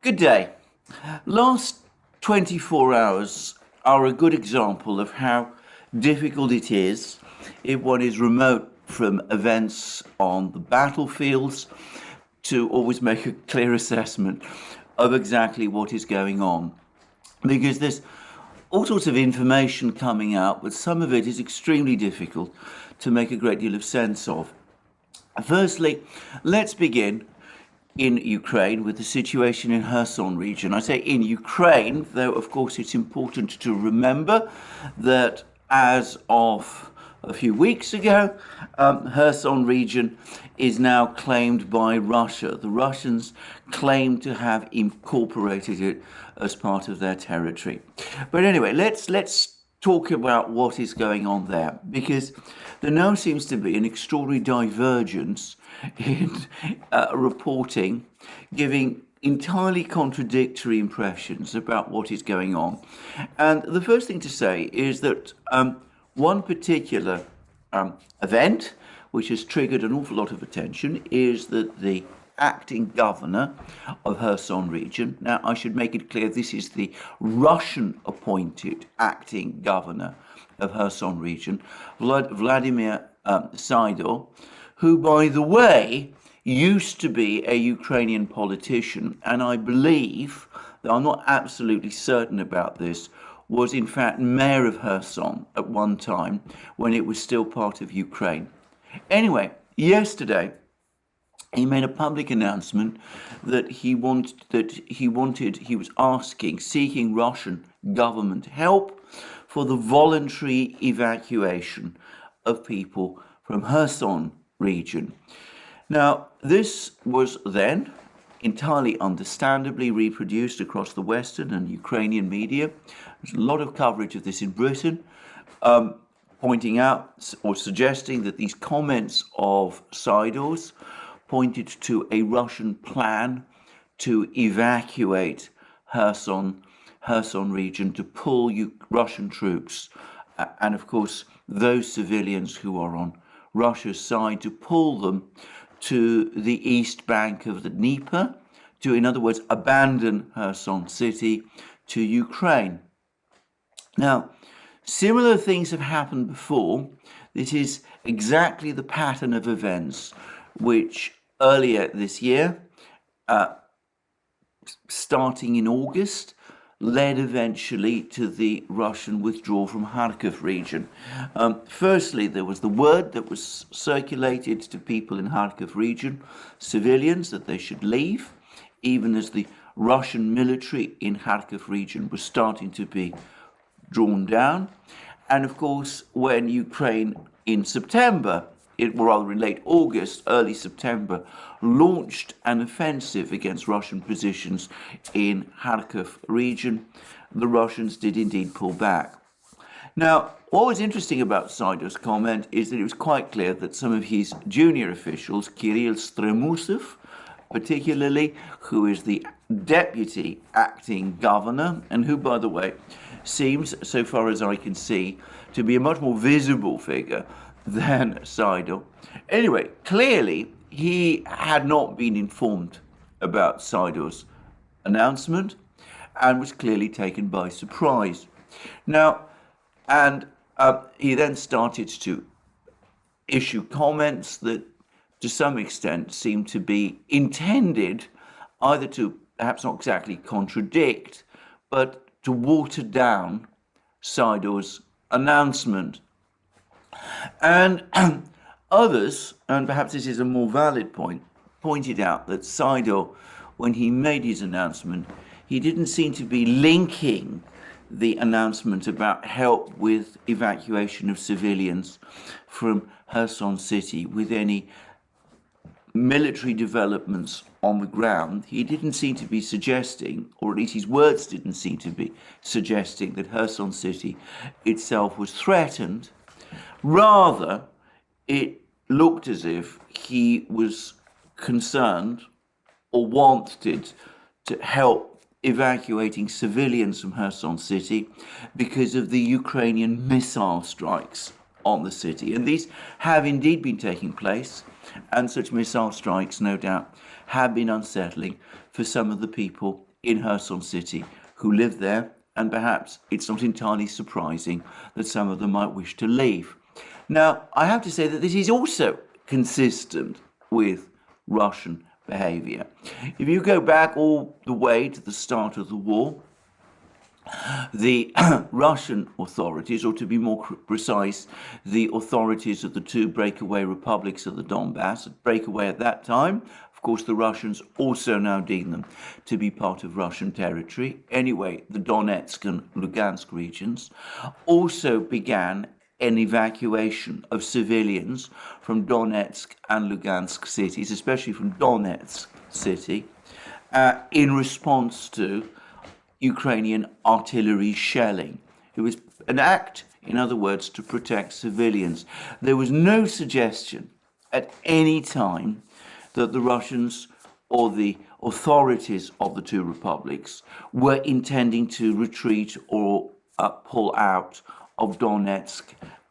Good day. Last 24 hours are a good example of how difficult it is if one is remote from events on the battlefields to always make a clear assessment of exactly what is going on. Because there's all sorts of information coming out, but some of it is extremely difficult to make a great deal of sense of. Firstly, let's begin in Ukraine with the situation in Kherson region. I say in Ukraine, though of course it's important to remember that as of a few weeks ago, Kherson region is now claimed by Russia. The Russians claim to have incorporated it as part of their territory. But anyway, let's talk about what is going on there, because there now seems to be an extraordinary divergence in reporting, giving entirely contradictory impressions about what is going on. And the first thing to say is that one particular event, which has triggered an awful lot of attention, is that the acting governor of Kherson region, now I should make it clear this is the Russian appointed acting governor of Kherson region, Vladimir Saidor, who, by the way, used to be a Ukrainian politician, and I believe, though I'm not absolutely certain about this, was in fact mayor of Kherson at one time when it was still part of Ukraine. Anyway, yesterday he made a public announcement that he was seeking Russian government help for the voluntary evacuation of people from Kherson region. Now, this was then entirely understandably reproduced across the Western and Ukrainian media. There's a lot of coverage of this in Britain, pointing out or suggesting that these comments of Saidor's pointed to a Russian plan to evacuate Kherson region, to pull Russian troops, and of course those civilians who are on Russia's side, to pull them to the east bank of the Dnieper, to, in other words, abandon Kherson city to Ukraine. Now, similar things have happened before. This is exactly the pattern of events which earlier this year, starting in August, led eventually to the Russian withdrawal from Kharkiv region. Firstly, there was the word that was circulated to people in Kharkiv region, civilians, that they should leave, even as the Russian military in Kharkiv region was starting to be drawn down. And of course, when Ukraine in September, rather in late August, early September, launched an offensive against Russian positions in Kharkiv region, the Russians did indeed pull back. Now, what was interesting about Saidor's comment is that it was quite clear that some of his junior officials, Kirill Stremusov, particularly, who is the deputy acting governor, and who, by the way, seems, so far as I can see, to be a much more visible figure than Saidor. Anyway, clearly he had not been informed about Saidor's announcement and was clearly taken by surprise. Now, and he then started to issue comments that to some extent seemed to be intended either to perhaps not exactly contradict, but to water down Saidor's announcement. And others, and perhaps this is a more valid point, pointed out that Saidor, when he made his announcement, he didn't seem to be linking the announcement about help with evacuation of civilians from Kherson city with any military developments on the ground. He didn't seem to be suggesting, or at least his words didn't seem to be suggesting, that Kherson city itself was threatened. Rather, it looked as if he was concerned or wanted to help evacuating civilians from Kherson city because of the Ukrainian missile strikes on the city. And these have indeed been taking place, and such missile strikes, no doubt, have been unsettling for some of the people in Kherson city who live there, and perhaps it's not entirely surprising that some of them might wish to leave. Now, I have to say that this is also consistent with Russian behavior. If you go back all the way to the start of the war, the Russian authorities, or to be more precise, the authorities of the two breakaway republics of the Donbass, breakaway at that time, of course the Russians also now deem them to be part of Russian territory. Anyway, the Donetsk and Lugansk regions also began an evacuation of civilians from Donetsk and Lugansk cities, especially from Donetsk city, in response to Ukrainian artillery shelling. It was an act, in other words, to protect civilians. There was no suggestion at any time that the Russians or the authorities of the two republics were intending to retreat or pull out of Donetsk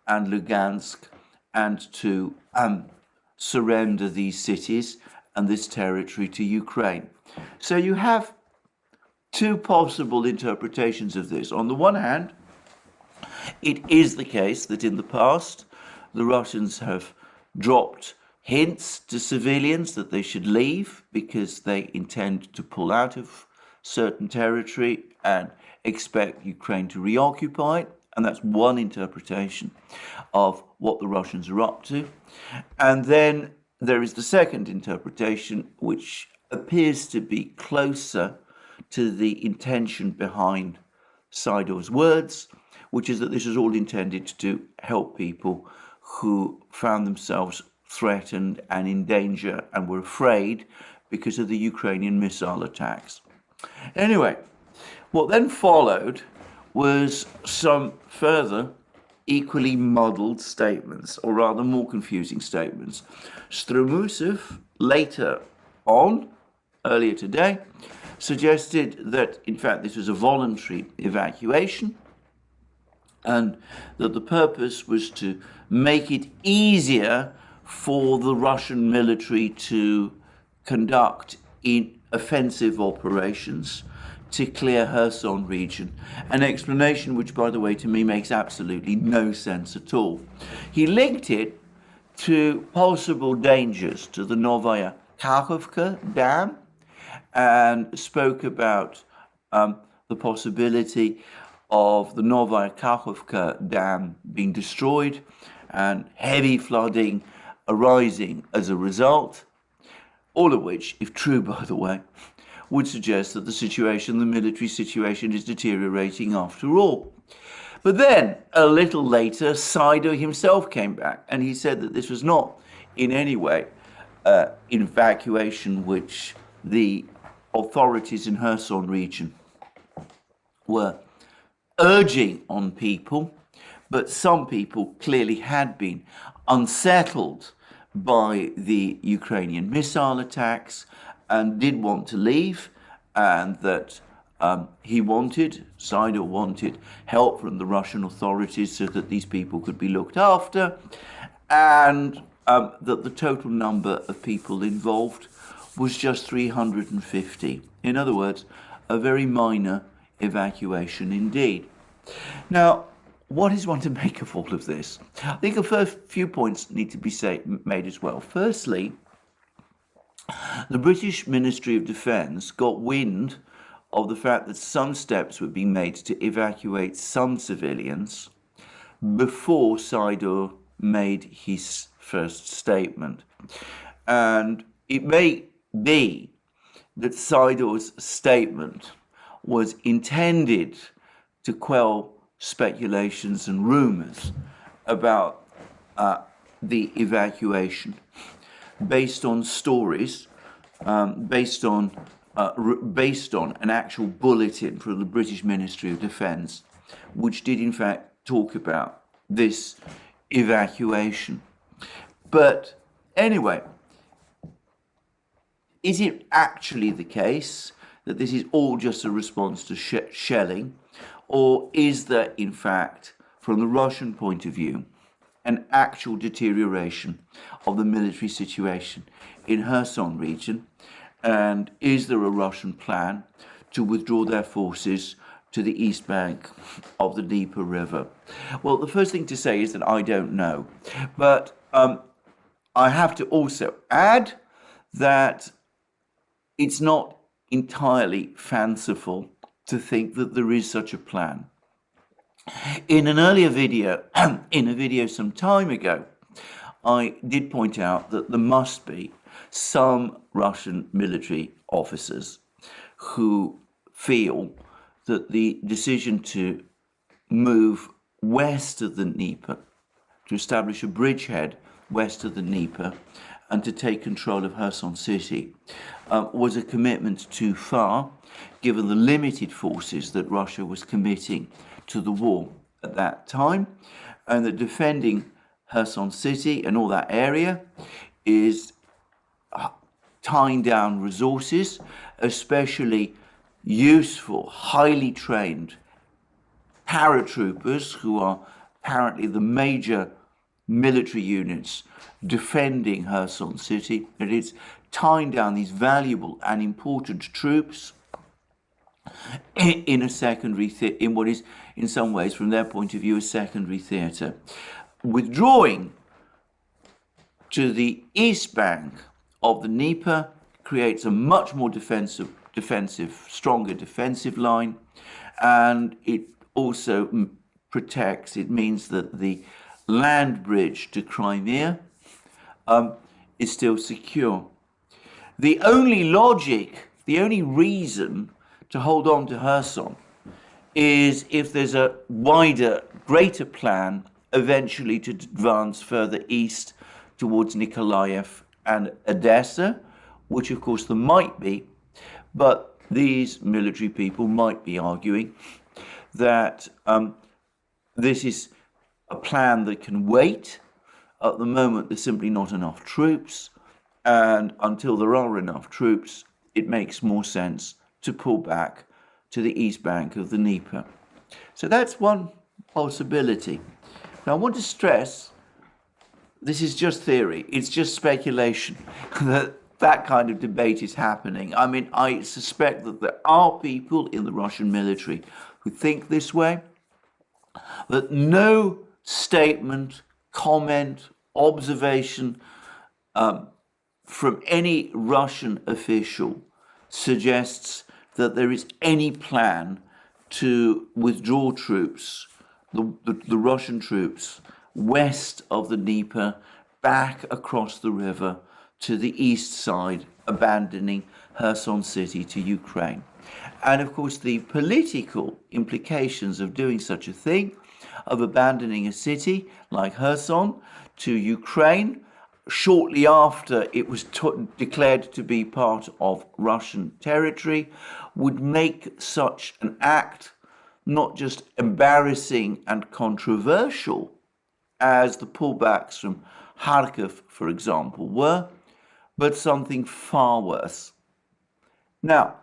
and Lugansk and to surrender these cities and this territory to Ukraine. So you have two possible interpretations of this. On the one hand, it is the case that in the past the Russians have dropped hints to civilians that they should leave because they intend to pull out of certain territory and expect Ukraine to reoccupy it. And that's one interpretation of what the Russians are up to. And then there is the second interpretation, which appears to be closer to the intention behind Saidor's words, which is that this is all intended to help people who found themselves threatened and in danger and were afraid because of the Ukrainian missile attacks. Anyway, what then followed was some further equally muddled statements, or rather more confusing statements. Strumusov later on, earlier today, suggested that in fact this was a voluntary evacuation and that the purpose was to make it easier for the Russian military to conduct offensive operations to clear Kherson region, an explanation which, by the way, to me makes absolutely no sense at all. He linked it to possible dangers to the Novaya Kakhovka dam and spoke about the possibility of the Novaya Kakhovka dam being destroyed and heavy flooding arising as a result, all of which, if true, by the way, would suggest that the military situation is deteriorating after all. But then, a little later, Saidor himself came back and he said that this was not in any way evacuation which the authorities in Kherson region were urging on people, but some people clearly had been unsettled by the Ukrainian missile attacks and did want to leave, and that Saidor wanted help from the Russian authorities so that these people could be looked after, and that the total number of people involved was just 350. In other words, a very minor evacuation indeed. Now, what is one to make of all of this? I think the first few points need to be made as well. Firstly, the British Ministry of Defence got wind of the fact that some steps were being made to evacuate some civilians before Saidor made his first statement. And it may be that Saidor's statement was intended to quell speculations and rumours about the evacuation based on stories, based on an actual bulletin from the British Ministry of Defence, which did in fact talk about this evacuation. But anyway, is it actually the case that this is all just a response to shelling, or is there in fact, from the Russian point of view, an actual deterioration of the military situation in Kherson region? And is there a Russian plan to withdraw their forces to the east bank of the Dnieper River? Well, the first thing to say is that I don't know. But I have to also add that it's not entirely fanciful to think that there is such a plan. In an earlier video, in a video some time ago, I did point out that there must be some Russian military officers who feel that the decision to move west of the Dnieper, to establish a bridgehead west of the Dnieper, and to take control of Kherson city was a commitment too far, given the limited forces that Russia was committing to the war at that time, and that defending Kherson city and all that area is tying down resources, especially useful, highly trained paratroopers who are apparently the major military units defending Kherson city. It is tying down these valuable and important troops in a secondary in what is in some ways from their point of view a secondary theatre. Withdrawing to the east bank of the Dnieper creates a much more defensive, stronger defensive line, and it also protects, it means that the land bridge to Crimea is still secure. The only logic, the only reason to hold on to Kherson is if there's a wider, greater plan eventually to advance further east towards Nikolaev and Odessa, which of course there might be, but these military people might be arguing that this is a plan that can wait. At the moment, there's simply not enough troops, and until there are enough troops, it makes more sense to pull back to the east bank of the Dnieper. So that's one possibility. Now, I want to stress, this is just theory, it's just speculation, that kind of debate is happening. I mean, I suspect that there are people in the Russian military who think this way, that no statement, comment, observation from any Russian official suggests that there is any plan to withdraw troops, the Russian troops, west of the Dnieper, back across the river to the east side, abandoning Kherson city to Ukraine. And of course, the political implications of doing such a thing, of abandoning a city like Kherson to Ukraine, shortly after it was declared to be part of Russian territory, would make such an act not just embarrassing and controversial as the pullbacks from Kharkiv, for example, were, but something far worse. Now,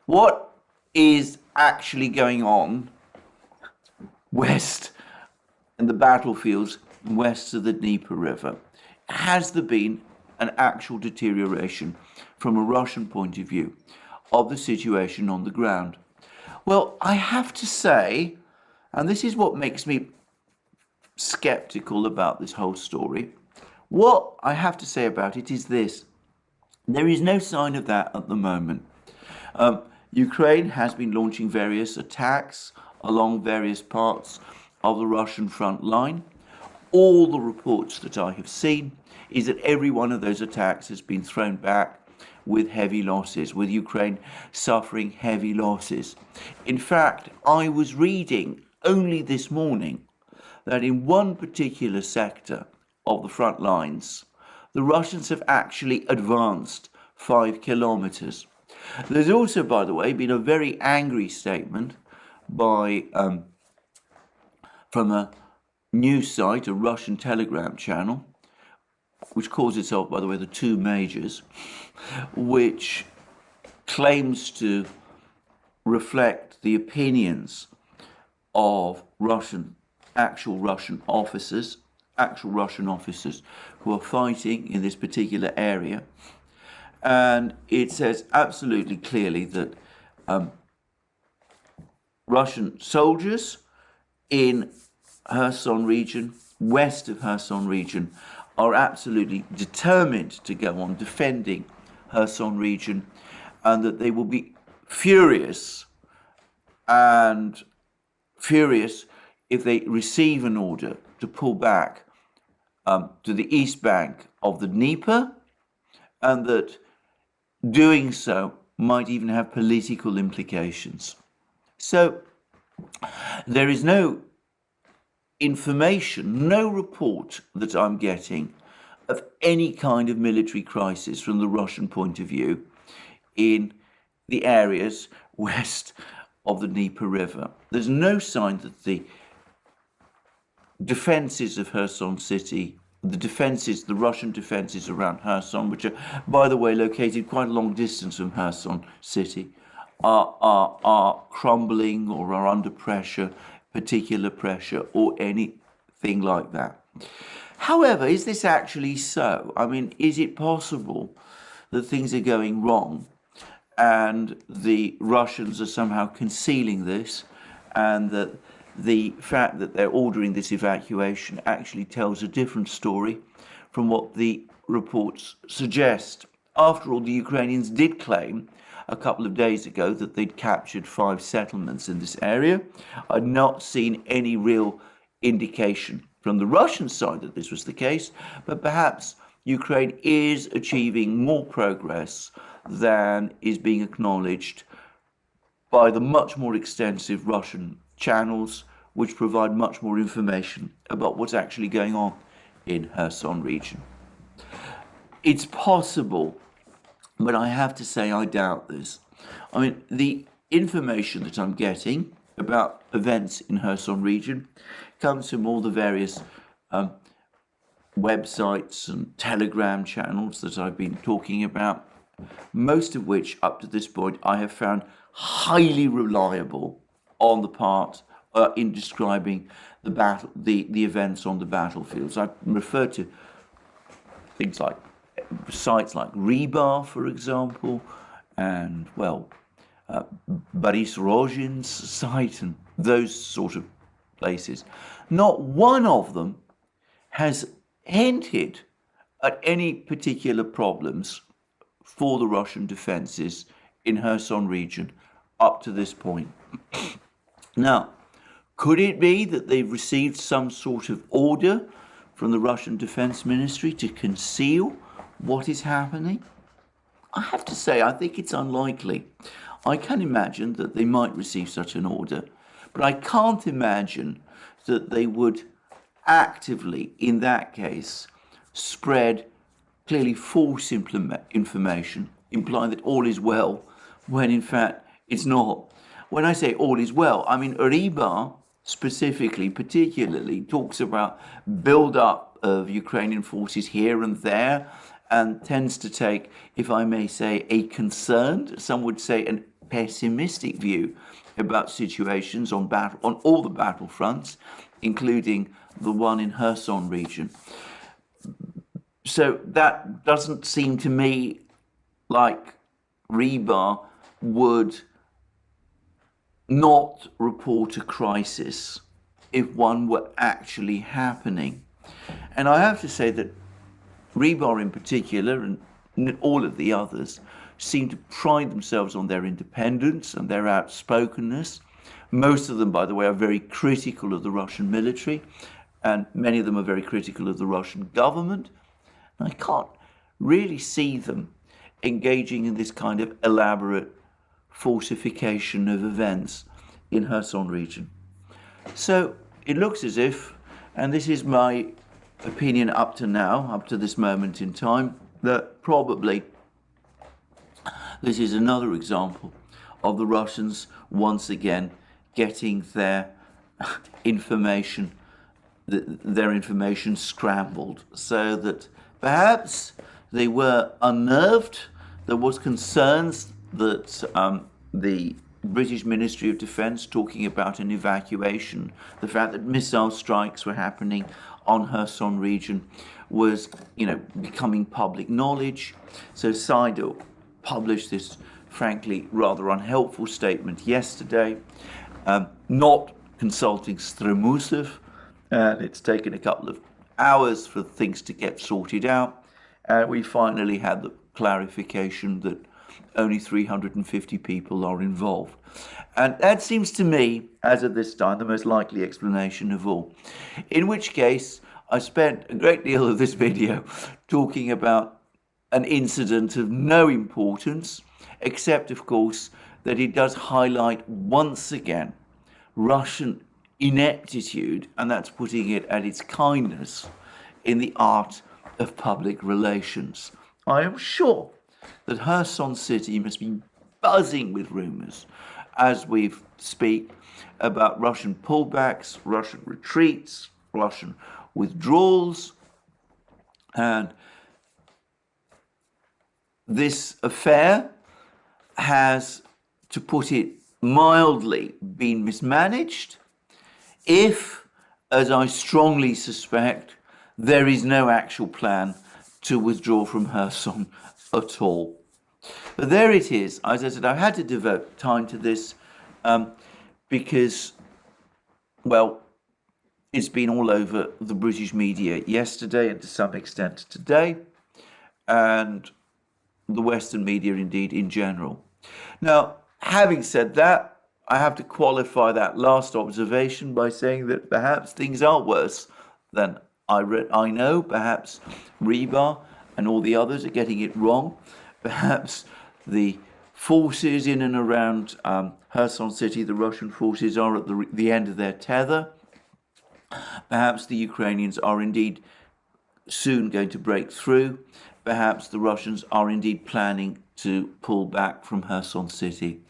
what is actually going on west in the battlefields west of the Dnieper River? Has there been an actual deterioration from a Russian point of view of the situation on the ground? Well, I have to say, and this is what makes me skeptical about this whole story, what I have to say about it is this: there is no sign of that at the moment. Ukraine has been launching various attacks along various parts of the Russian front line. All the reports that I have seen is that every one of those attacks has been thrown back with heavy losses, with Ukraine suffering heavy losses. In fact, I was reading only this morning that in one particular sector of the front lines, the Russians have actually advanced 5 kilometers. There's also, by the way, been a very angry statement by from a news site, a Russian telegram channel, which calls itself, by the way, the Two Majors, which claims to reflect the opinions of actual Russian officers who are fighting in this particular area. And it says absolutely clearly that Russian soldiers in Kherson region, west of Kherson region, are absolutely determined to go on defending Kherson region, and that they will be furious if they receive an order to pull back to the east bank of the Dnieper, and that doing so might even have political implications. So there is no information, no report that I'm getting of any kind of military crisis from the Russian point of view in the areas west of the Dnieper River. There's no sign that the defences of Kherson city, the Russian defences around Kherson, which are, by the way, located quite a long distance from Kherson city, are crumbling or are under pressure, particular pressure, or anything like that. However, is this actually so? I mean, is it possible that things are going wrong and the Russians are somehow concealing this, and that the fact that they're ordering this evacuation actually tells a different story from what the reports suggest? After all, the Ukrainians did claim a couple of days ago that they'd captured 5 settlements in this area. I'd not seen any real indication from the Russian side that this was the case, but perhaps Ukraine is achieving more progress than is being acknowledged by the much more extensive Russian channels, which provide much more information about what's actually going on in Kherson region. It's possible, but I have to say I doubt this. I mean, the information that I'm getting about events in Kherson region comes from all the various websites and Telegram channels that I've been talking about, most of which up to this point I have found highly reliable on the part in describing the battle, the events on the battlefields. I refer to things like sites like Rebar, for example, and Boris Rozhin's site and those sort of places. Not one of them has hinted at any particular problems for the Russian defences in Kherson region up to this point. Now, could it be that they've received some sort of order from the Russian Defense Ministry to conceal what is happening? I have to say, I think it's unlikely. I can imagine that they might receive such an order, but I can't imagine that they would actively, in that case, spread clearly false information, implying that all is well, when in fact it's not. When I say all is well, I mean Rebar specifically, particularly, talks about build-up of Ukrainian forces here and there, and tends to take, if I may say, a concerned, some would say a pessimistic view about situations on all the battlefronts, including the one in Kherson region. So that doesn't seem to me like Rebar would not report a crisis if one were actually happening. And I have to say that Rebar in particular, and all of the others, seem to pride themselves on their independence and their outspokenness. Most of them, by the way, are very critical of the Russian military, and many of them are very critical of the Russian government. And I can't really see them engaging in this kind of elaborate falsification of events in Kherson region. So it looks as if, and this is my opinion up to now, up to this moment in time, that probably this is another example of the Russians once again getting their information scrambled, so that perhaps they were unnerved. There was concerns that the British Ministry of Defence talking about an evacuation, the fact that missile strikes were happening on Kherson region was, becoming public knowledge. So Saido published this frankly, rather unhelpful statement yesterday, not consulting Stremusov, and it's taken a couple of hours for things to get sorted out, and we finally had the clarification that only 350 people are involved. And that seems to me, as of this time, the most likely explanation of all. In which case, I spent a great deal of this video talking about an incident of no importance, except, of course, that it does highlight once again Russian ineptitude, and that's putting it at its kindness, in the art of public relations. I am sure that Kherson city must be buzzing with rumours as we speak about Russian pullbacks, Russian retreats, Russian withdrawals, and this affair has, to put it mildly, been mismanaged if, as I strongly suspect, there is no actual plan to withdraw from Kherson at all. But there it is. As I said, I've had to devote time to this because, well, it's been all over the British media yesterday and to some extent today, and the Western media indeed in general. Now, having said that, I have to qualify that last observation by saying that perhaps things are worse than I know. Perhaps Reba and all the others are getting it wrong. Perhaps the forces in and around Kherson city, the Russian forces, are at the end of their tether. Perhaps the Ukrainians are indeed soon going to break through. Perhaps the Russians are indeed planning to pull back from Kherson city.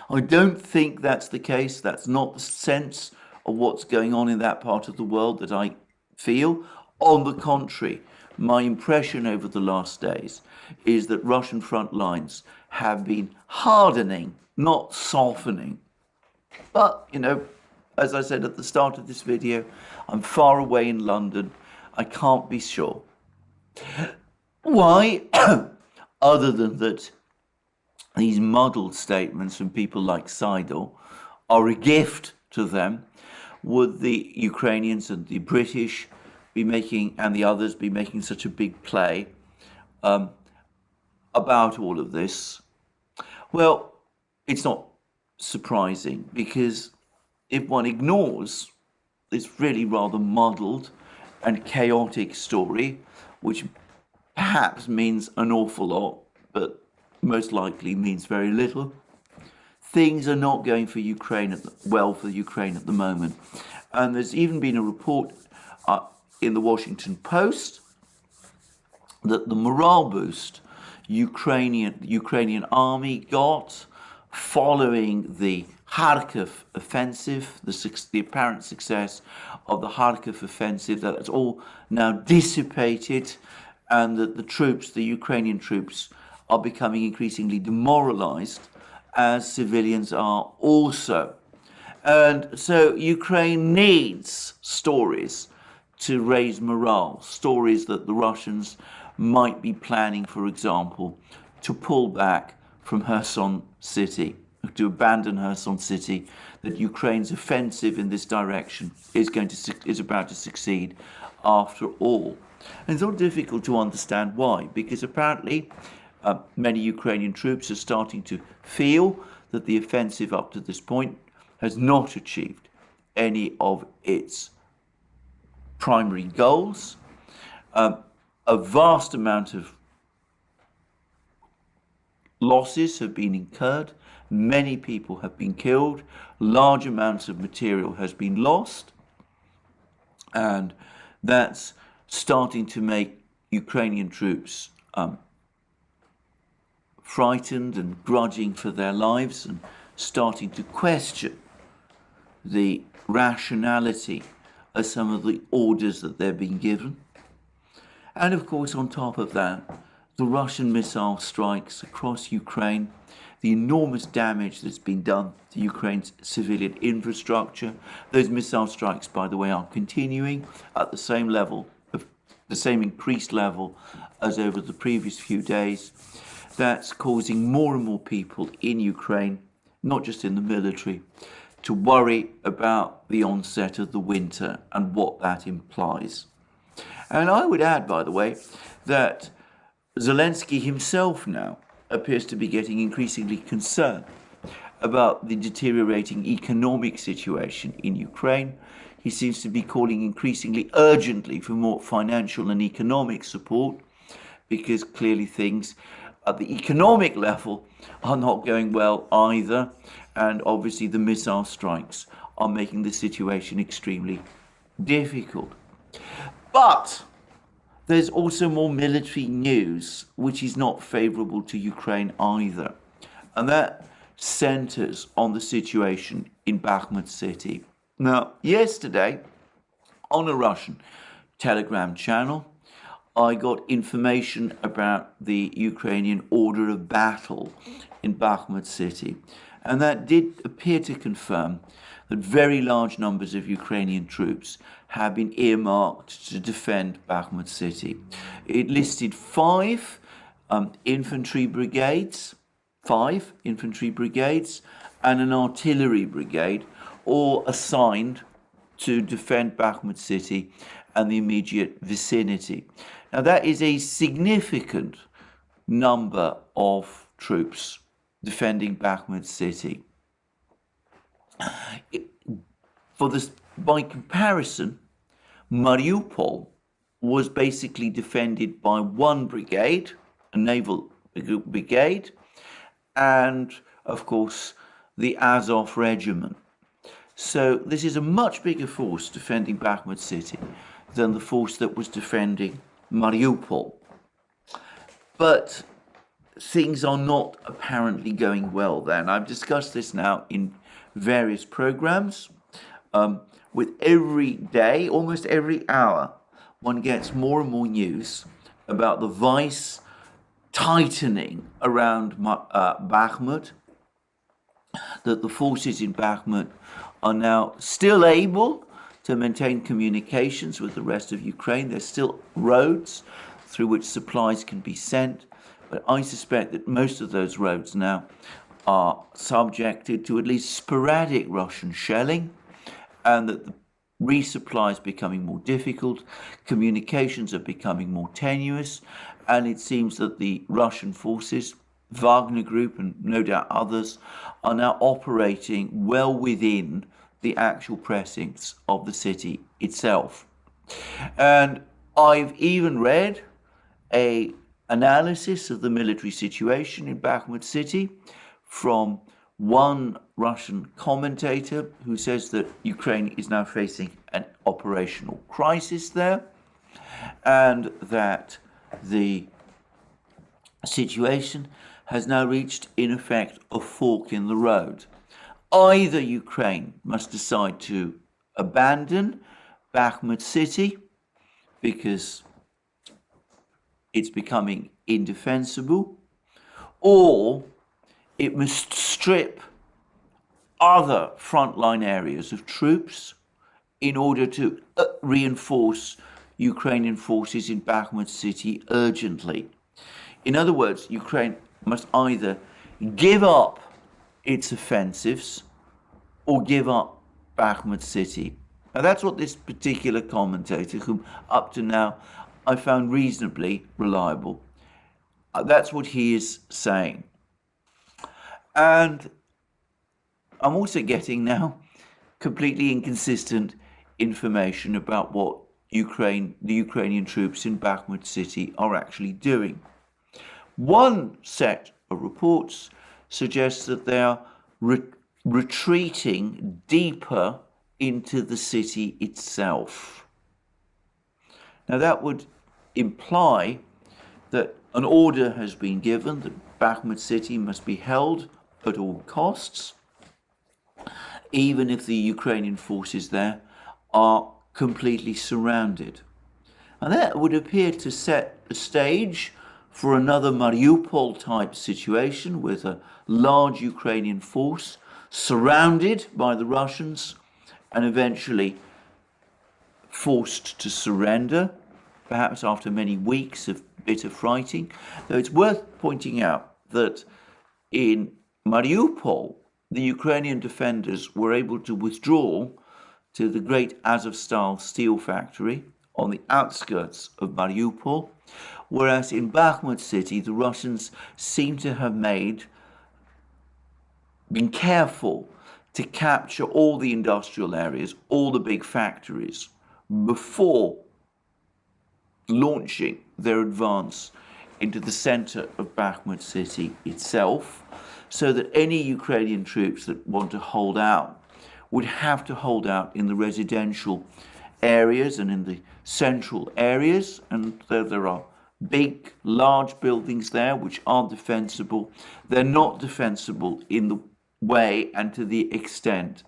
I don't think that's the case. That's not the sense of what's going on in that part of the world that I feel. On the contrary, my impression over the last days is that Russian front lines have been hardening, not softening. But, you know, as I said at the start of this video, I'm far away in London. I can't be sure. Why? Other than that, these muddled statements from people like Seidel are a gift to them. Would the Ukrainians and the British be making, and the others, be making such a big play about all of this? Well, it's not surprising, because if one ignores this really rather muddled and chaotic story, which perhaps means an awful lot, but most likely means very little, things are not going for Ukraine well for Ukraine at the moment. And there's even been a report in the Washington Post that the morale boost Ukrainian army got following the Kharkiv offensive, the apparent success of the Kharkiv offensive, that's all now dissipated, and that the Ukrainian troops, are becoming increasingly demoralized, as civilians are also. And so Ukraine needs stories to raise morale, stories that the Russians might be planning, for example, to pull back from Kherson city, to abandon Kherson city, that Ukraine's offensive in this direction is about to succeed after all. And it's not difficult to understand why, because apparently many Ukrainian troops are starting to feel that the offensive up to this point has not achieved any of its primary goals. A vast amount of losses have been incurred. Many people have been killed. Large amounts of material has been lost. And that's starting to make Ukrainian troops frightened and grudging for their lives, and starting to question the rationality of some of the orders that they're being given. And of course, on top of that, the Russian missile strikes across Ukraine, the enormous damage that's been done to Ukraine's civilian infrastructure. Those missile strikes, by the way, are continuing at the same level, the same increased level as over the previous few days. that's causing more and more people in Ukraine, not just in the military, to worry about the onset of the winter and what that implies. And I would add, by the way, that Zelensky himself now appears to be getting increasingly concerned about the deteriorating economic situation in Ukraine. He seems to be calling increasingly urgently for more financial and economic support, because clearly things at the economic level are not going well either. And obviously the missile strikes are making the situation extremely difficult. But there's also more military news, which is not favorable to Ukraine either. And that centers on the situation in Bakhmut city. Now, yesterday, on a Russian Telegram channel, I got information about the Ukrainian order of battle in Bakhmut city. And that did appear to confirm that very large numbers of Ukrainian troops have been earmarked to defend Bakhmut city. It listed five infantry brigades and an artillery brigade, all assigned to defend Bakhmut city and the immediate vicinity. Now that is a significant number of troops defending Bakhmut city. By comparison, Mariupol was basically defended by one brigade, a naval brigade, and of course the Azov regiment. So this is a much bigger force defending Bakhmut city than the force that was defending Mariupol. But things are not apparently going well there. And I've discussed this now in various programs. With every day, almost every hour, one gets more and more news about the vice tightening around Bakhmut, that the forces in Bakhmut are now still able to maintain communications with the rest of Ukraine. There's still roads through which supplies can be sent, but I suspect that most of those roads now are subjected to at least sporadic Russian shelling, and that the resupply is becoming more difficult, communications are becoming more tenuous, and it seems that the Russian forces, Wagner Group and no doubt others, are now operating well within the actual precincts of the city itself. And I've even read an analysis of the military situation in Bakhmut city from one Russian commentator who says that Ukraine is now facing an operational crisis there, and that the situation has now reached, in effect, a fork in the road. Either Ukraine must decide to abandon Bakhmut city because it's becoming indefensible, or it must strip other frontline areas of troops in order to reinforce Ukrainian forces in Bakhmut city urgently. In other words, Ukraine must either give up its offensives or give up Bakhmut city. Now that's what this particular commentator, whom up to now I found reasonably reliable, that's what he is saying. And I'm also getting now completely inconsistent information about what the Ukrainian troops in Bakhmut city are actually doing. One set of reports suggests that they are retreating deeper into the city itself. Now that would imply that an order has been given that Bakhmut city must be held at all costs, even if the Ukrainian forces there are completely surrounded. And that would appear to set the stage for another Mariupol type situation with a large Ukrainian force surrounded by the Russians and eventually forced to surrender, perhaps after many weeks of bitter fighting. Though it's worth pointing out that in Mariupol, the Ukrainian defenders were able to withdraw to the great Azovstal steel factory on the outskirts of Mariupol, whereas in Bakhmut city, the Russians seem to have been careful to capture all the industrial areas, all the big factories, before launching their advance into the center of Bakhmut city itself, so that any Ukrainian troops that want to hold out would have to hold out in the residential areas and in the central areas, and there are big, large buildings there which are defensible. They're not defensible in the way and to the extent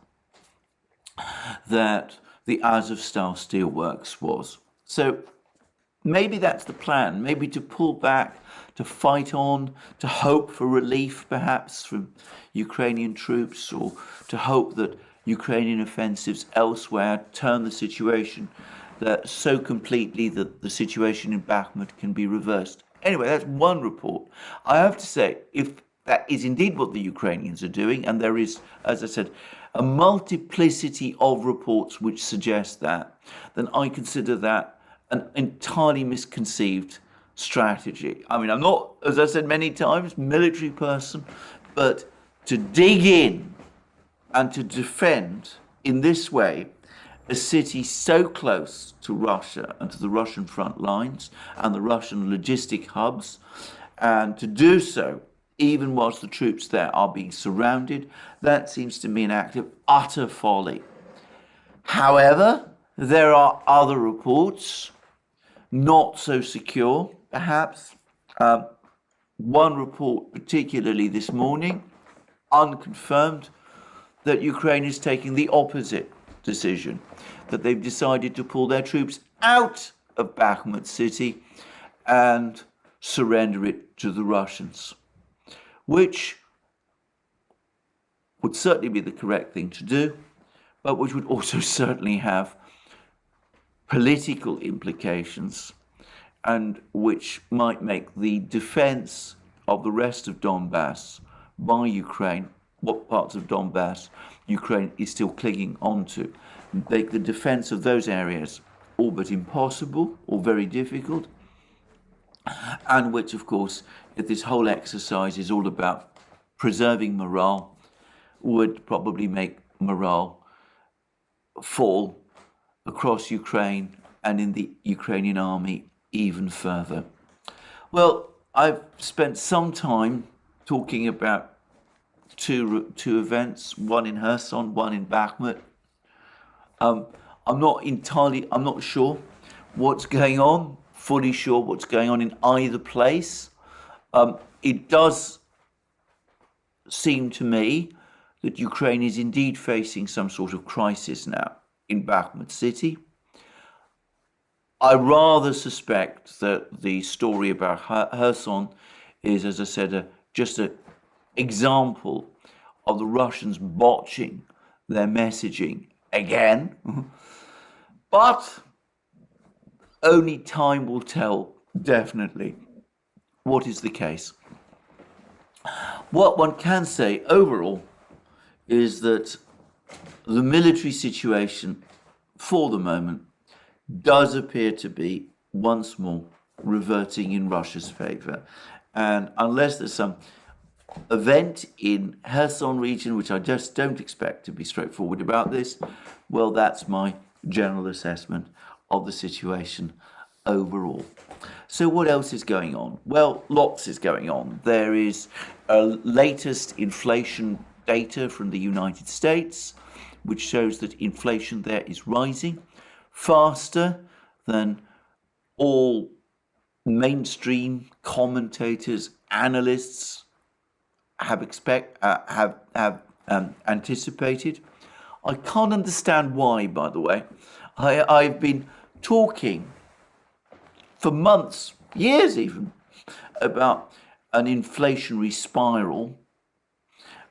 that the Azovstal steelworks was. So maybe that's the plan, maybe to pull back, to fight on, to hope for relief perhaps from Ukrainian troops, or to hope that Ukrainian offensives elsewhere turn the situation so completely that the situation in Bakhmut can be reversed. Anyway, that's one report. I have to say, if that is indeed what the Ukrainians are doing, and there is, as I said, a multiplicity of reports which suggest that, then I consider that an entirely misconceived strategy. I mean, I'm not, as I said many times, military person, but to dig in and to defend in this way a city so close to Russia and to the Russian front lines and the Russian logistic hubs, and to do so even whilst the troops there are being surrounded, that seems to me an act of utter folly. However, there are other reports, not so secure, perhaps. One report, particularly this morning, unconfirmed, that Ukraine is taking the opposite decision, that they've decided to pull their troops out of Bakhmut city and surrender it to the Russians, which would certainly be the correct thing to do, but which would also certainly have political implications, and which might make the defense of the rest of Donbass by Ukraine, what parts of Donbass Ukraine is still clinging onto, make the defense of those areas all but impossible or very difficult, and which, of course, if this whole exercise is all about preserving morale, would probably make morale fall across Ukraine and in the Ukrainian army even further. Well, I've spent some time talking about two events, one in Kherson, one in Bakhmut. I'm not sure what's going on, fully sure what's going on in either place. It does seem to me that Ukraine is indeed facing some sort of crisis now in Bakhmut city. I rather suspect that the story about Kherson is, as I said, just an example of the Russians botching their messaging again. But only time will tell, definitely, what is the case. What one can say overall is that the military situation for the moment does appear to be once more reverting in Russia's favor. And unless there's some event in Kherson region, which I just don't expect to be straightforward about this, well, that's my general assessment of the situation overall. So what else is going on? Well, lots is going on. There is latest inflation data from the United States, which shows that inflation there is rising faster than all mainstream commentators, analysts have anticipated. I can't understand why, by the way. I've been talking for months, years even, about an inflationary spiral,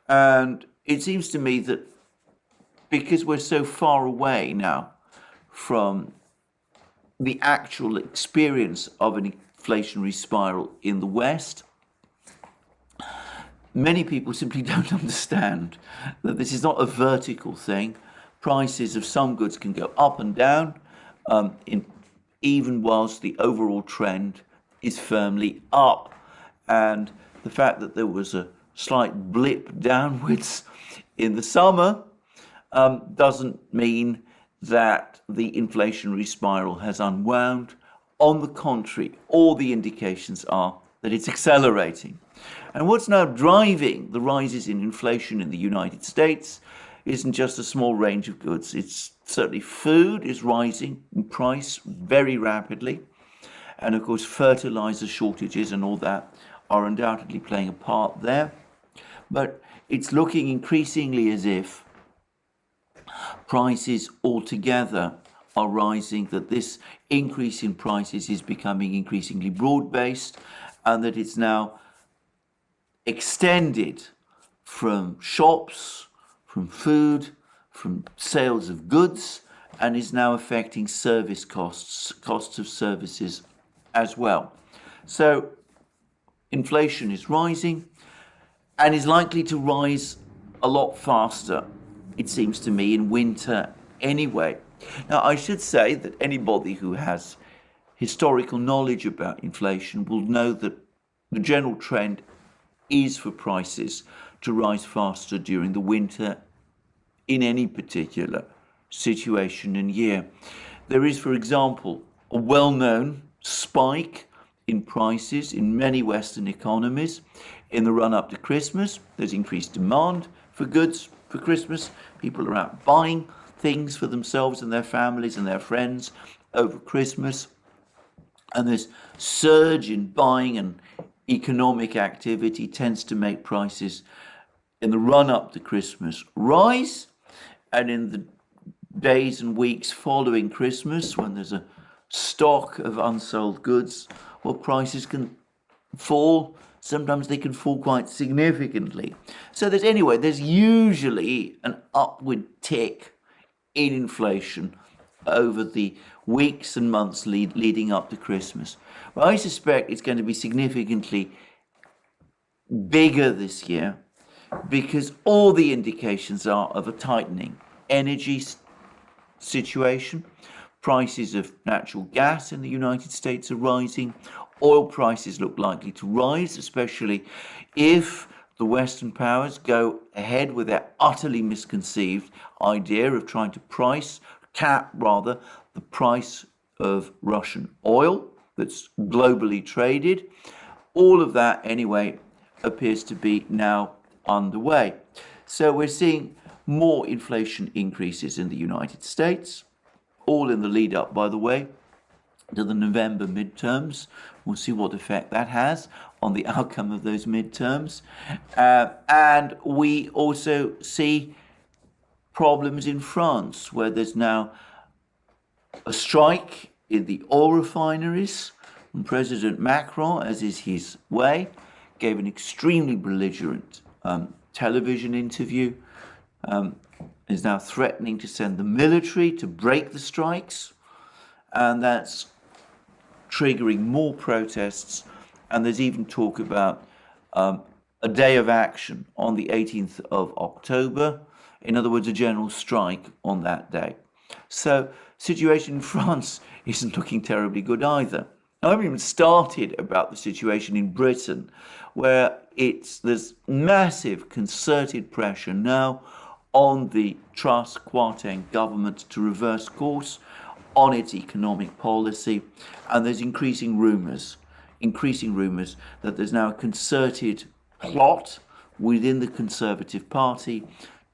and it seems to me that because we're so far away now from the actual experience of an inflationary spiral in the West. Many people simply don't understand that this is not a vertical thing. Prices of some goods can go up and down, even whilst the overall trend is firmly up. And the fact that there was a slight blip downwards in the summer doesn't mean that the inflationary spiral has unwound. On the contrary, all the indications are that it's accelerating. And what's now driving the rises in inflation in the United States isn't just a small range of goods. It's certainly food is rising in price very rapidly. And of course, fertilizer shortages and all that are undoubtedly playing a part there. But it's looking increasingly as if prices altogether are rising, that this increase in prices is becoming increasingly broad-based, and that it's now extended from shops, from food, from sales of goods, and is now affecting service costs, costs of services as well. So inflation is rising and is likely to rise a lot faster, it seems to me, in winter anyway. Now, I should say that anybody who has historical knowledge about inflation will know that the general trend is for prices to rise faster during the winter in any particular situation and year. There is, for example, a well-known spike in prices in many Western economies in the run-up to Christmas. There's increased demand for goods for Christmas. People are out buying things for themselves and their families and their friends over Christmas. And this surge in buying and economic activity tends to make prices in the run-up to Christmas rise, and in the days and weeks following Christmas, when there's a stock of unsold goods, well, prices can fall. Sometimes they can fall quite significantly. So there's usually an upward tick in inflation over the weeks and months leading up to Christmas. Well, I suspect it's going to be significantly bigger this year, because all the indications are of a tightening energy situation. Prices of natural gas in the United States are rising. Oil prices look likely to rise, especially if the Western powers go ahead with their utterly misconceived idea of trying to cap the price of Russian oil that's globally traded. All of that, anyway, appears to be now underway. So we're seeing more inflation increases in the United States, all in the lead up, by the way, to the November midterms. We'll see what effect that has on the outcome of those midterms. And we also see problems in France, where there's now a strike in the oil refineries. And President Macron, as is his way, gave an extremely belligerent television interview, is now threatening to send the military to break the strikes, and that's triggering more protests. And there's even talk about a day of action on the 18th of October. In other words, a general strike on that day. So situation in France isn't looking terribly good either. I haven't even started about the situation in Britain, where there's massive concerted pressure now on the Truss Kwarteng government to reverse course on its economic policy. And there's increasing rumours that there's now a concerted plot within the Conservative Party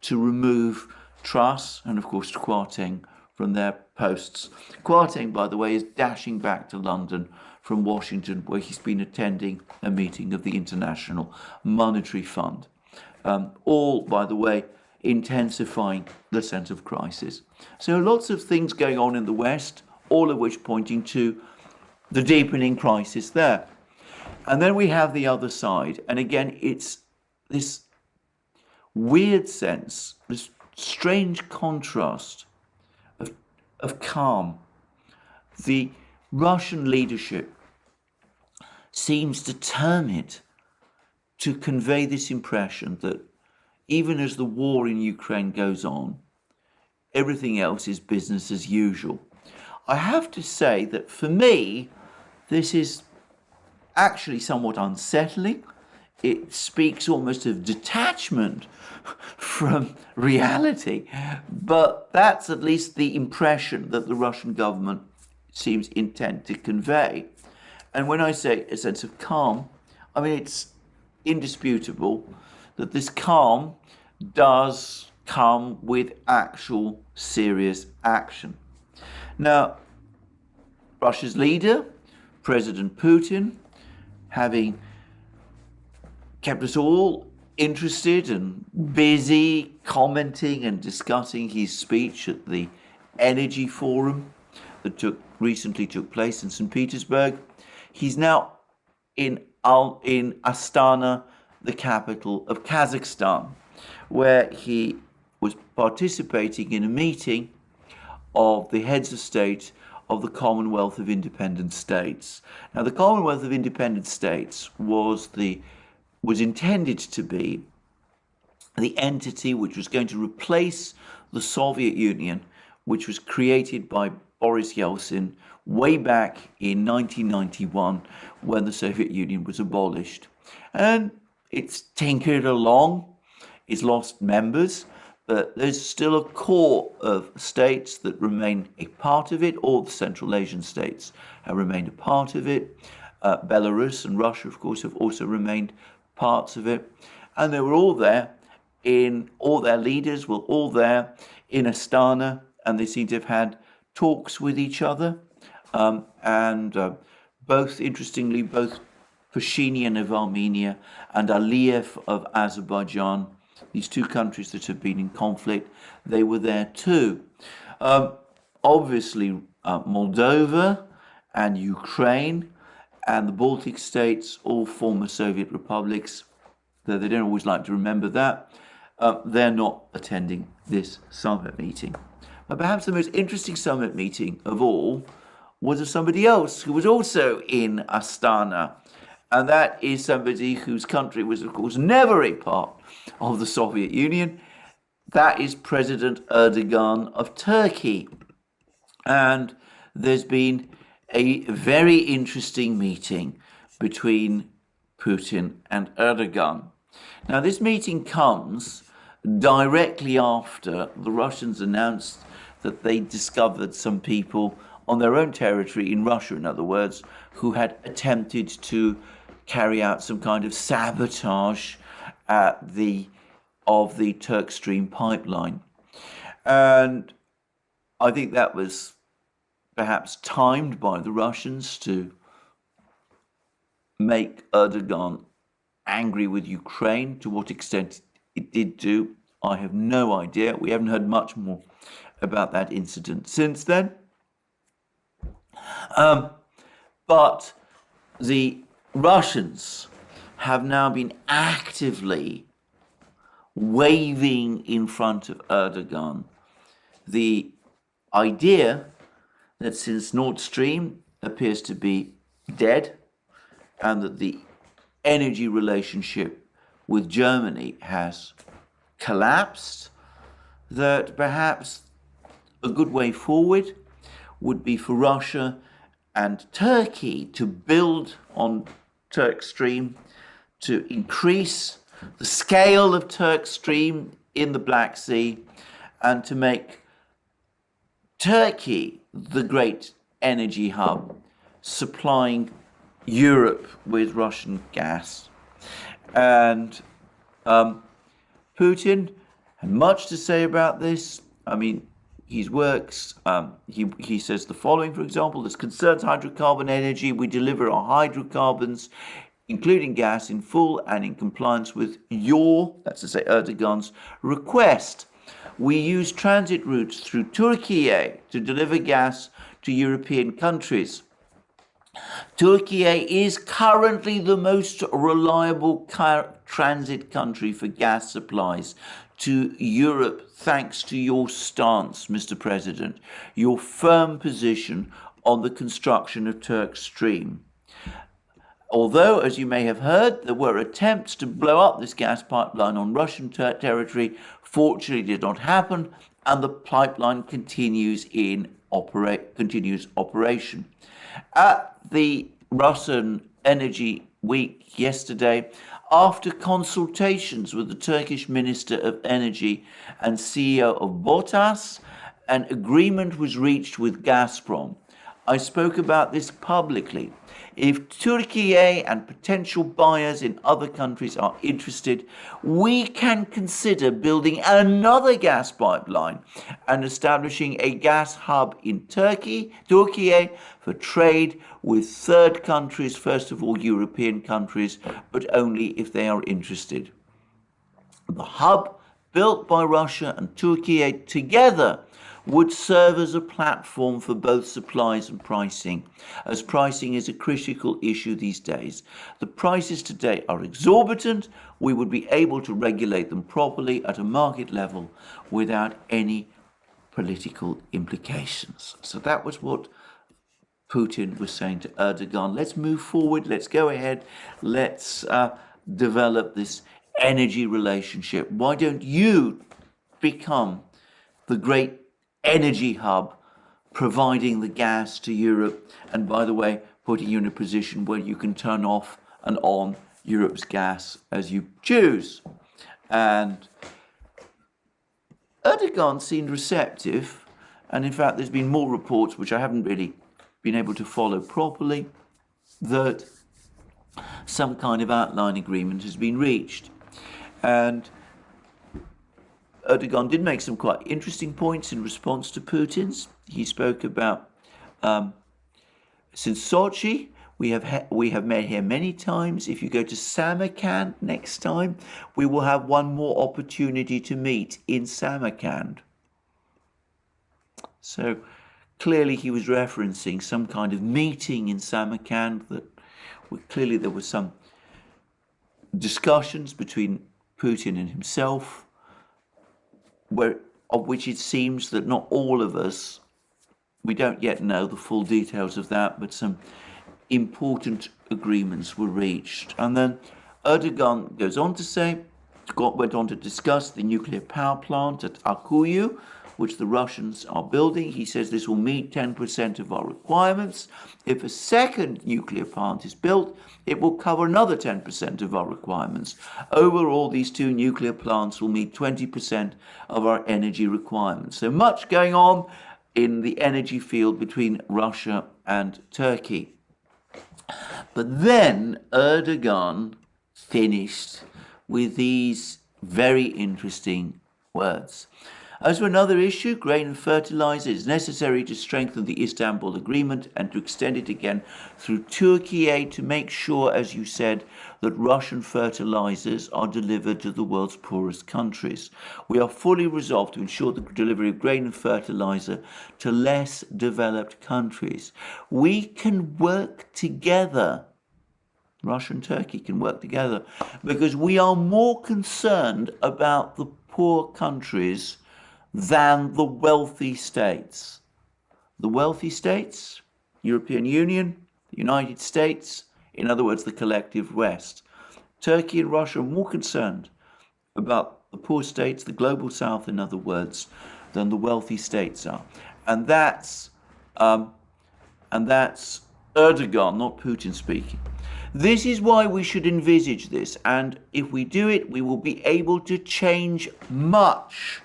to remove Truss and, of course, Kwarteng from their posts. Kwarteng, by the way, is dashing back to London from Washington, where he's been attending a meeting of the International Monetary Fund. All, by the way, intensifying the sense of crisis. So lots of things going on in the West, all of which pointing to the deepening crisis there. And then we have the other side. And again, it's this weird sense, this strange contrast of calm. The Russian leadership seems determined to convey this impression that even as the war in Ukraine goes on, everything else is business as usual. I have to say that for me, this is actually somewhat unsettling. It speaks almost of detachment from reality, but that's at least the impression that the Russian government seems intent to convey. And when I say a sense of calm, I mean it's indisputable that this calm does come with actual serious action. Now, Russia's leader, President Putin, having kept us all interested and busy commenting and discussing his speech at the Energy Forum that recently took place in St. Petersburg, he's now in Astana, the capital of Kazakhstan, where he was participating in a meeting of the heads of state of the Commonwealth of Independent States. Now, the Commonwealth of Independent States was intended to be the entity which was going to replace the Soviet Union, which was created by Boris Yeltsin way back in 1991 when the Soviet Union was abolished. And it's tinkered along, it's lost members, but there's still a core of states that remain a part of it. All the Central Asian states have remained a part of it. Belarus and Russia, of course, have also remained parts of it. And they were all there, all their leaders were all there in Astana, and they seem to have had talks with each other. Interestingly, both Pashinyan of Armenia and Aliyev of Azerbaijan, these two countries that have been in conflict, they were there too. Obviously, Moldova and Ukraine and the Baltic states, all former Soviet republics, though they don't always like to remember that, they're not attending this summit meeting. But perhaps the most interesting summit meeting of all was of somebody else who was also in Astana. And that is somebody whose country was, of course, never a part of the Soviet Union. That is President Erdogan of Turkey. And there's been a very interesting meeting between Putin and Erdogan. Now, this meeting comes directly after the Russians announced that they discovered some people on their own territory, in Russia, in other words, who had attempted to carry out some kind of sabotage of the Turk Stream pipeline. And I think that was perhaps timed by the Russians to make Erdogan angry with Ukraine. To what extent it did do, I have no idea. We haven't heard much more about that incident since then. But the Russians have now been actively waving in front of Erdogan the idea that since Nord Stream appears to be dead and that the energy relationship with Germany has collapsed, that perhaps a good way forward would be for Russia and Turkey to build on Turk Stream, to increase the scale of Turk Stream in the Black Sea, and to make Turkey the great energy hub, supplying Europe with Russian gas. And Putin had much to say about this. I mean, his works, he says the following, for example: as concerns hydrocarbon energy, we deliver our hydrocarbons, including gas, in full and in compliance with your, that's to say Erdogan's, request. We use transit routes through Turkey to deliver gas to European countries. Turkey is currently the most reliable transit country for gas supplies to Europe, thanks to your stance, Mr. President, your firm position on the construction of Turk Stream. Although, as you may have heard, there were attempts to blow up this gas pipeline on Russian territory, fortunately did not happen, and the pipeline continues operation. At the Russian Energy Week yesterday, after consultations with the Turkish Minister of Energy and CEO of BOTAŞ, an agreement was reached with Gazprom. I spoke about this publicly. If Turkey and potential buyers in other countries are interested, we can consider building another gas pipeline and establishing a gas hub in Turkey for trade with third countries, first of all European countries, but only if they are interested. The hub, built by Russia and Turkey together, would serve as a platform for both supplies and pricing, as pricing is a critical issue these days. The prices today are exorbitant. We would be able to regulate them properly at a market level without any political implications. So that was what Putin was saying to Erdogan. Let's move forward. Let's go ahead. Let's develop this energy relationship. Why don't you become the great energy hub, providing the gas to Europe, and by the way, putting you in a position where you can turn off and on Europe's gas as you choose. And Erdogan seemed receptive, and in fact there's been more reports, which I haven't really been able to follow properly, that some kind of outline agreement has been reached. And Erdogan did make some quite interesting points in response to Putin's. He spoke about, since Sochi, we have met here many times. If you go to Samarkand next time, we will have one more opportunity to meet in Samarkand. So clearly he was referencing some kind of meeting in Samarkand, that clearly there were some discussions between Putin and himself, of which it seems that not all of us, we don't yet know the full details of that, but some important agreements were reached. And then Erdogan goes on to say, went on to discuss the nuclear power plant at Akuyu, which the Russians are building. He says this will meet 10% of our requirements. If a second nuclear plant is built, it will cover another 10% of our requirements. Overall, these two nuclear plants will meet 20% of our energy requirements. So much going on in the energy field between Russia and Turkey. But then Erdogan finished with these very interesting words. As for another issue, grain and fertilizer, it is necessary to strengthen the Istanbul Agreement and to extend it again through Turkey to make sure, as you said, that Russian fertilizers are delivered to the world's poorest countries. We are fully resolved to ensure the delivery of grain and fertilizer to less developed countries. We can work together. Russia and Turkey can work together because we are more concerned about the poor countries than the wealthy states. The wealthy states, European Union, the United States, in other words, the collective West. Turkey and Russia are more concerned about the poor states, the global South, in other words, than the wealthy states are. And that's Erdogan, not Putin, speaking. This is why we should envisage this, and if we do it, we will be able to change much,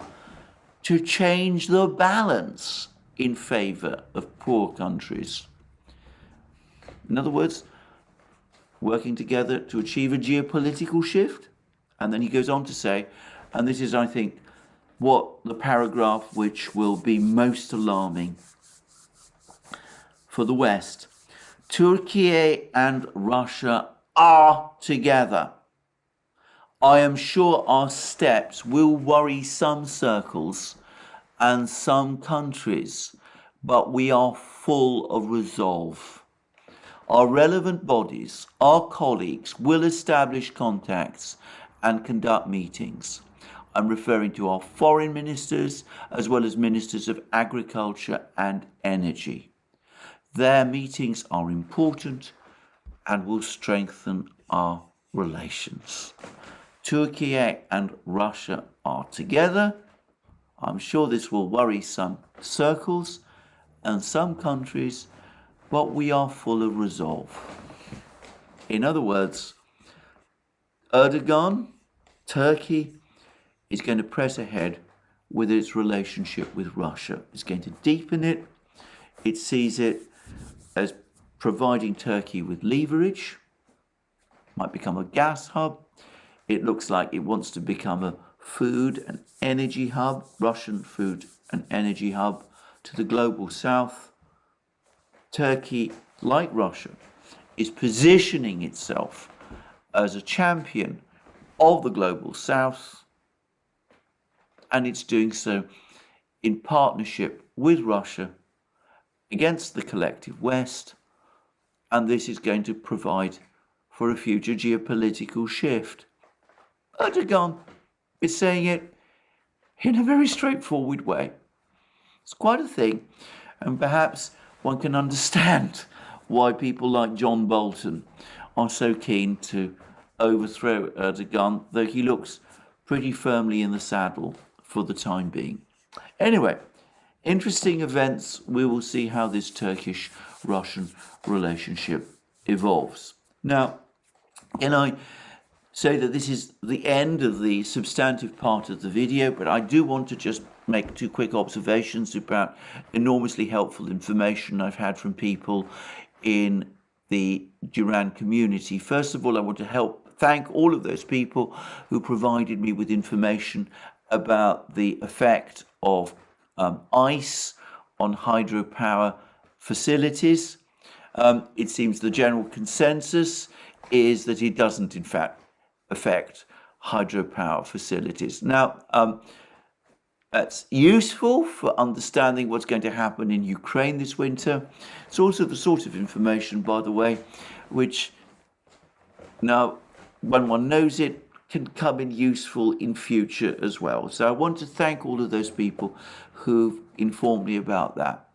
to change the balance in favor of poor countries. In other words, working together to achieve a geopolitical shift. And then he goes on to say, and this is, I think, what the paragraph which will be most alarming for the West. Turkey and Russia are together. I am sure our steps will worry some circles and some countries, but we are full of resolve. Our relevant bodies, our colleagues, will establish contacts and conduct meetings. I'm referring to our foreign ministers as well as ministers of agriculture and energy. Their meetings are important and will strengthen our relations. Turkey and Russia are together. I'm sure this will worry some circles and some countries, but we are full of resolve. In other words, Erdogan, Turkey, is going to press ahead with its relationship with Russia. It's going to deepen it. It sees it as providing Turkey with leverage, might become a gas hub. It looks like it wants to become a food and energy hub, Russian food and energy hub to the global south. Turkey, like Russia, is positioning itself as a champion of the global south, and it's doing so in partnership with Russia against the collective West, and this is going to provide for a future geopolitical shift. Erdogan is saying it in a very straightforward way. It's quite a thing, and perhaps one can understand why people like John Bolton are so keen to overthrow Erdogan, though he looks pretty firmly in the saddle for the time being. Anyway, interesting events. We will see how this Turkish-Russian relationship evolves. Now, can I say that this is the end of the substantive part of the video, but I do want to just make two quick observations about enormously helpful information I've had from people in the Duran community. First of all, I want to thank all of those people who provided me with information about the effect of ice on hydropower facilities. It seems the general consensus is that it doesn't, in fact, affect hydropower facilities. Now, that's useful for understanding what's going to happen in Ukraine this winter. It's also the sort of information, by the way, which now, when one knows it, can come in useful in future as well. So I want to thank all of those people who've informed me about that.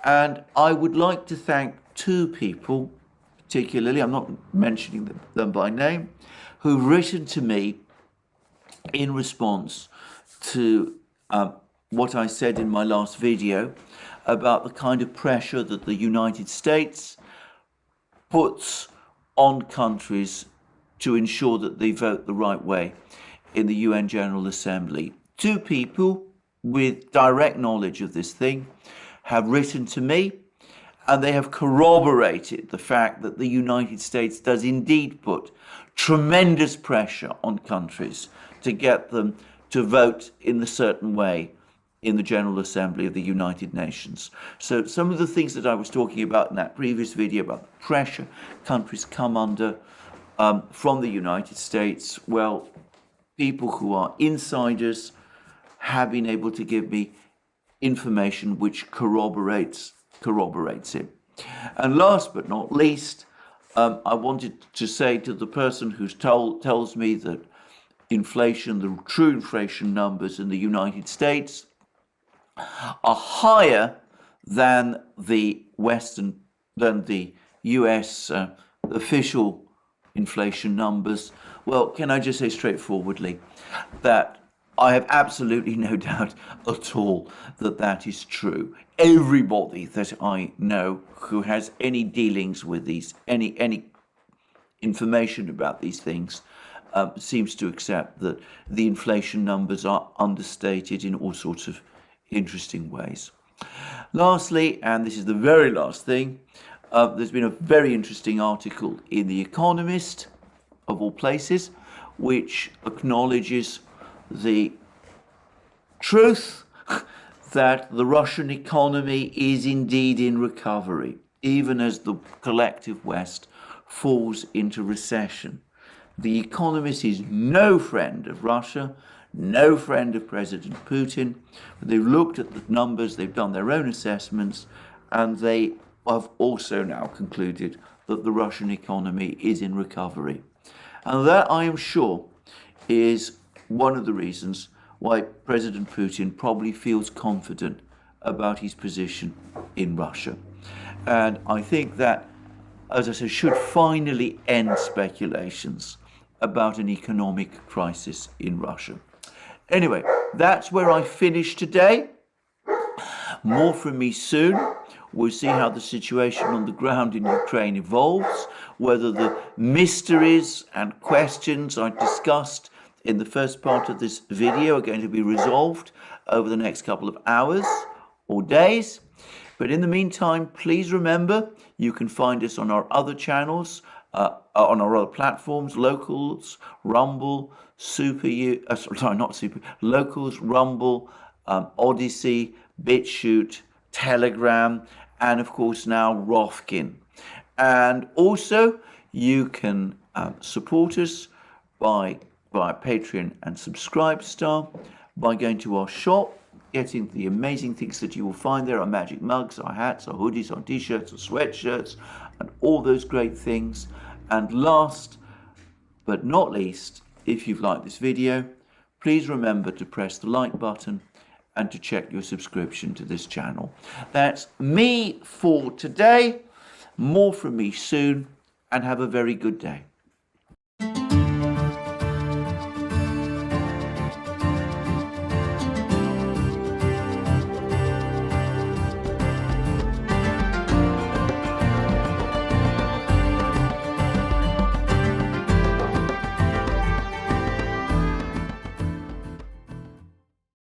And I would like to thank two people, particularly, I'm not mentioning them by name, who've written to me in response to what I said in my last video about the kind of pressure that the United States puts on countries to ensure that they vote the right way in the UN General Assembly. Two people with direct knowledge of this thing have written to me, and they have corroborated the fact that the United States does indeed put tremendous pressure on countries to get them to vote in a certain way in the General Assembly of the United Nations. So some of the things that I was talking about in that previous video about the pressure countries come under from the United States, well, people who are insiders have been able to give me information which corroborates it. And last but not least, I wanted to say to the person who tells me that inflation, the true inflation numbers in the United States are higher than the US official inflation numbers. Well, can I just say straightforwardly that I have absolutely no doubt at all that that is true. Everybody that I know who has any dealings with these, any information about these things, seems to accept that the inflation numbers are understated in all sorts of interesting ways. Lastly, and this is the very last thing, there's been a very interesting article in The Economist, of all places, which acknowledges the truth that the Russian economy is indeed in recovery, even as the collective West falls into recession. The Economist is no friend of Russia, no friend of President Putin. They've looked at the numbers, they've done their own assessments, and they have also now concluded that the Russian economy is in recovery. And that, I am sure, is one of the reasons why President Putin probably feels confident about his position in Russia. And I think that as I said, should finally end speculations about an economic crisis in Russia. Anyway, that's where I finish today. More from me soon. We'll see how the situation on the ground in Ukraine evolves, whether the mysteries and questions I discussed in the first part of this video are going to be resolved over the next couple of hours or days. But in the meantime, please remember, you can find us on our other channels, on our other platforms, Locals, Rumble, Locals, Rumble, Odyssey, BitChute, Telegram, and of course now Rofkin. And also, you can support us via Patreon and Subscribestar, by going to our shop, getting the amazing things that you will find there, our magic mugs, our hats, our hoodies, our t-shirts, our sweatshirts, and all those great things. And last but not least, if you've liked this video, please remember to press the like button and to check your subscription to this channel. That's me for today. More from me soon, and have a very good day.